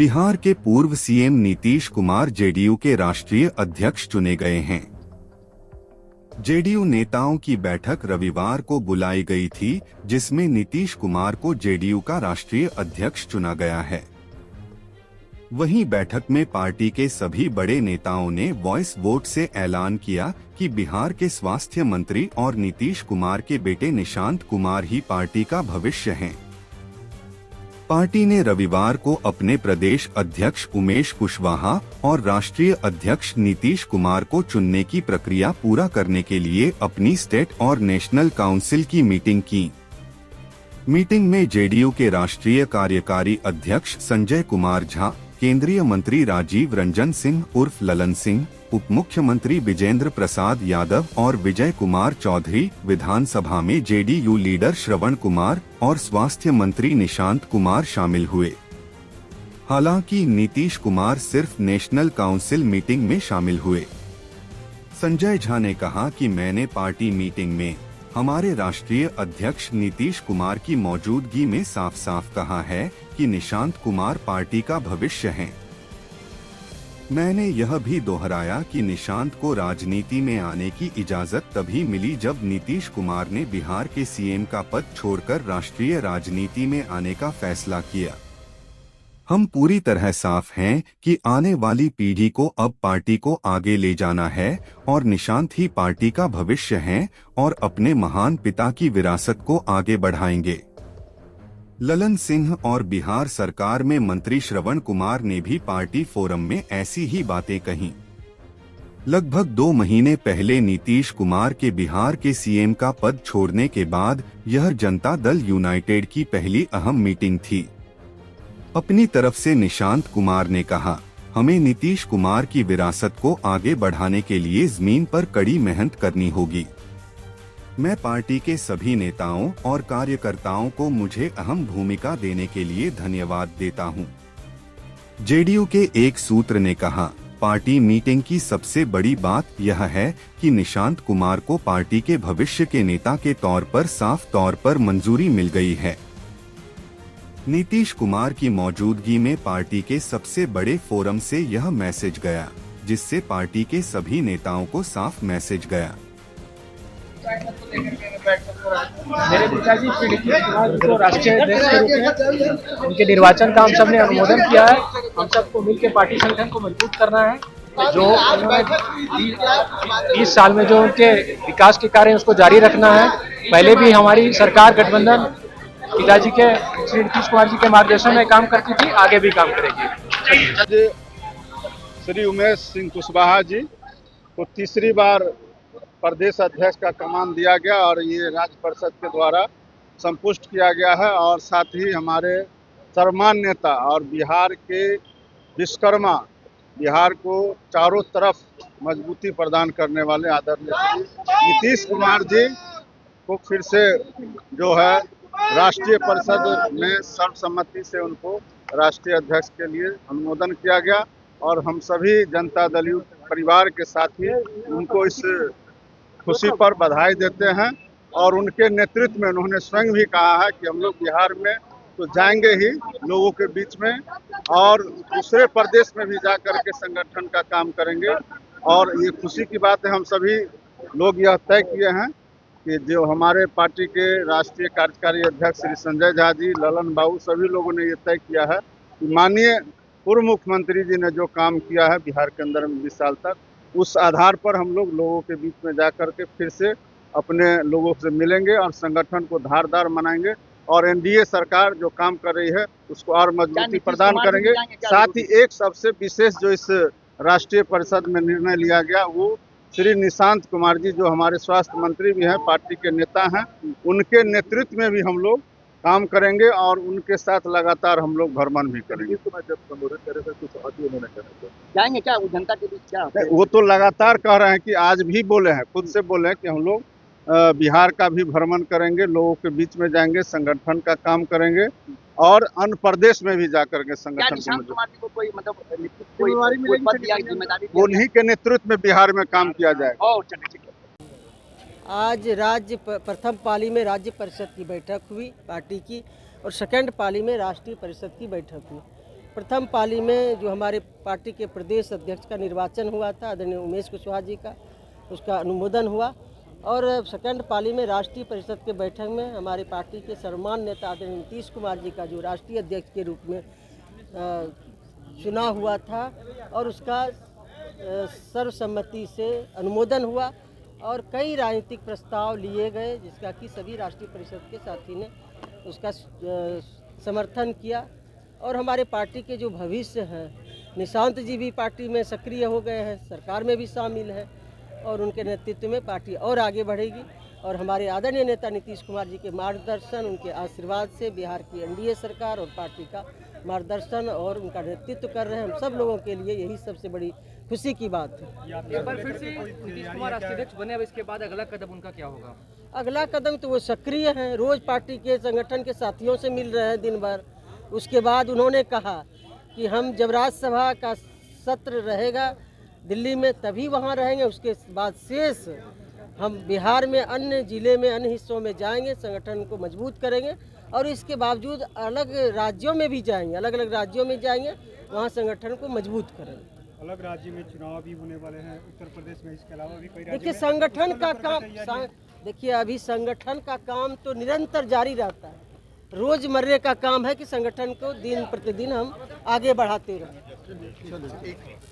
बिहार के पूर्व CM Nitish Kumar JDU के राष्ट्रीय अध्यक्ष चुने गए हैं। जेडीयू नेताओं की बैठक रविवार को बुलाई गई थी, जिसमें नीतीश कुमार को जेडीयू का राष्ट्रीय अध्यक्ष चुना गया है। वहीं बैठक में पार्टी के सभी बड़े नेताओं ने वॉइस वोट से ऐलान किया कि बिहार के स्वास्थ्य मंत्री और नीतीश कुमार के बेटे निशांत कुमार ही पार्टी का भविष्य हैं। पार्टी ने रविवार को अपने प्रदेश अध्यक्ष उमेश कुशवाहा और राष्ट्रीय अध्यक्ष नीतीश कुमार को चुनने की प्रक्रिया पूरा करने के लिए अपनी स्टेट और नेशनल काउंसिल की मीटिंग की। मीटिंग में जेडीयू के राष्ट्रीय कार्यकारी अध्यक्ष संजय कुमार झा, केंद्रीय मंत्री राजीव रंजन सिंह उर्फ ललन सिंह, उप मुख्यमंत्री विजेंद्र प्रसाद यादव और विजय कुमार चौधरी, विधानसभा में जेडीयू लीडर श्रवण कुमार और स्वास्थ्य मंत्री निशांत कुमार शामिल हुए। हालांकि नीतीश कुमार सिर्फ नेशनल काउंसिल मीटिंग में शामिल हुए। संजय झा ने कहा कि मैंने पार्टी मीटिंग में हमारे राष्ट्रीय अध्यक्ष नीतीश कुमार की मौजूदगी में साफ साफ कहा है कि निशांत कुमार पार्टी का भविष्य हैं। मैंने यह भी दोहराया कि निशांत को राजनीति में आने की इजाजत तभी मिली जब नीतीश कुमार ने बिहार के सीएम का पद छोड़कर राष्ट्रीय राजनीति में आने का फैसला किया। हम पूरी तरह साफ हैं कि आने वाली पीढ़ी को अब पार्टी को आगे ले जाना है और निशांत ही पार्टी का भविष्य हैं और अपने महान पिता की विरासत को आगे बढ़ाएंगे। ललन सिंह और बिहार सरकार में मंत्री श्रवण कुमार ने भी पार्टी फोरम में ऐसी ही बातें कहीं। लगभग 2 महीने पहले नीतीश कुमार के बिहार के सीएम का पद छोड़ने के बाद यह जनता दल यूनाइटेड की पहली अहम मीटिंग थी। अपनी तरफ से निशांत कुमार ने कहा, हमें नीतीश कुमार की विरासत को आगे बढ़ाने के लिए जमीन पर कड़ी मेहनत करनी होगी। मैं पार्टी के सभी नेताओं और कार्यकर्ताओं को मुझे अहम भूमिका देने के लिए धन्यवाद देता हूं। जेडीयू के एक सूत्र ने कहा, पार्टी मीटिंग की सबसे बड़ी बात यह है कि निशांत कुमार को पार्टी के भविष्य के नेता के तौर पर साफ तौर पर मंजूरी मिल गई है। नीतीश कुमार की मौजूदगी में पार्टी के सबसे बड़े फोरम से यह मैसेज गया, जिससे पार्टी के सभी नेताओं को साफ मैसेज गया। मेरे पिताजी को राष्ट्रीय अध्यक्ष के रूप में उनके निर्वाचन का हम सब ने अनुमोदन किया है। हम सबको मिलकर पार्टी संगठन को मजबूत करना है। जो 20 साल में जो उनके विकास के कार्य उसको जारी रखना है। पहले भी हमारी सरकार गठबंधन पिताजी के श्री नीतीश कुमार जी के मार्गदर्शन में काम करती थी, आगे भी काम करेगी। श्री उमेश सिंह कुशवाहा जी को तीसरी बार प्रदेश अध्यक्ष का कमान दिया गया और ये राज्य परिषद के द्वारा संपुष्ट किया गया है। और साथ ही हमारे सर्वमान्य नेता और बिहार के विश्वकर्मा, बिहार को चारों तरफ मजबूती प्रदान करने वाले आदरणीय नीतीश कुमार जी को फिर से जो है राष्ट्रीय परिषद में सर्वसम्मति से उनको राष्ट्रीय अध्यक्ष के लिए अनुमोदन किया गया। और हम सभी जनता दल परिवार के साथ ही उनको इस खुशी पर बधाई देते हैं। और उनके नेतृत्व में उन्होंने स्वयं भी कहा है कि हम लोग बिहार में तो जाएंगे ही लोगों के बीच में और दूसरे प्रदेश में भी जा करके संगठन का काम करेंगे। और ये खुशी की बात है, हम सभी लोग यह तय किए हैं कि जो हमारे पार्टी के राष्ट्रीय कार्यकारी अध्यक्ष श्री संजय झा जी, ललन बाबू, सभी लोगों ने ये तय किया है कि माननीय पूर्व मुख्यमंत्री जी ने जो काम किया है बिहार के अंदर में 20 साल तक, उस आधार पर हम लोग लोगों के बीच में जाकर के फिर से अपने लोगों से मिलेंगे और संगठन को धारदार बनाएंगे और एनडीए सरकार जो काम कर रही है उसको और मजबूती प्रदान करेंगे। साथ ही एक सबसे विशेष जो इस राष्ट्रीय परिषद में निर्णय लिया गया वो श्री निशांत कुमार जी जो हमारे स्वास्थ्य मंत्री भी हैं, पार्टी के नेता हैं, उनके नेतृत्व में भी हम लोग काम करेंगे और उनके साथ लगातार हम लोग भ्रमण भी करेंगे। तो मैं जब संबोधित करे थे कुछ बात उन्होंने कहा जाएंगे क्या वो जनता के बीच क्या? वो तो लगातार कह रहे हैं कि आज भी बोले हैं, खुद से बोले हैं कि हम लोग बिहार का भी भ्रमण करेंगे, लोगों के बीच में जाएंगे, संगठन का काम करेंगे और अन्य प्रदेश में भी जाकर के संगठन को कोई मतलब उन्हीं के नेतृत्व में बिहार में काम किया जाएगा। आज राज्य प्रथम पाली में राज्य परिषद की बैठक हुई पार्टी की और सेकंड पाली में राष्ट्रीय परिषद की बैठक हुई। प्रथम पाली में जो हमारे पार्टी के प्रदेश अध्यक्ष का निर्वाचन हुआ था आदरणीय उमेश कुशवाहा जी का, उसका अनुमोदन हुआ। और सेकंड पाली में राष्ट्रीय परिषद के बैठक में हमारे पार्टी के सर्वमान्य नेता आदरणीय नीतीश कुमार जी का जो राष्ट्रीय अध्यक्ष के रूप में चुनाव हुआ था और उसका सर्वसम्मति से अनुमोदन हुआ और कई राजनीतिक प्रस्ताव लिए गए जिसका कि सभी राष्ट्रीय परिषद के साथी ने उसका समर्थन किया। और हमारे पार्टी के जो भविष्य हैं, निशांत जी भी पार्टी में सक्रिय हो गए हैं, सरकार में भी शामिल है और उनके नेतृत्व में पार्टी और आगे बढ़ेगी। और हमारे आदरणीय नेता नीतीश कुमार जी के मार्गदर्शन, उनके आशीर्वाद से बिहार की एनडीए सरकार और पार्टी का मार्गदर्शन और उनका नेतृत्व कर रहे हैं। हम सब लोगों के लिए यही सबसे बड़ी खुशी की बात है। एक बार फिर से नीतीश कुमार राष्ट्रीय अध्यक्ष बने, अब इसके बाद अगला कदम उनका क्या होगा? अगला कदम तो वो सक्रिय हैं, रोज़ पार्टी के संगठन के साथियों से मिल रहे हैं दिन भर। उसके बाद उन्होंने कहा कि हम जब राज्यसभा का सत्र रहेगा दिल्ली में तभी वहाँ रहेंगे, उसके बाद शेष हम बिहार में अन्य जिले में अन्य हिस्सों में जाएंगे, संगठन को मजबूत करेंगे और इसके बावजूद अलग राज्यों में भी जाएंगे, अलग अलग राज्यों में जाएंगे, वहाँ संगठन को मजबूत करेंगे। अलग राज्य में चुनाव भी होने वाले हैं, उत्तर प्रदेश में, इसके अलावा भी कई राज्यों देखिए में संगठन का काम, देखिए अभी संगठन का काम तो निरंतर जारी रहता है। रोजमर्रे का काम है कि संगठन को दिन प्रतिदिन हम आगे बढ़ाते रहें।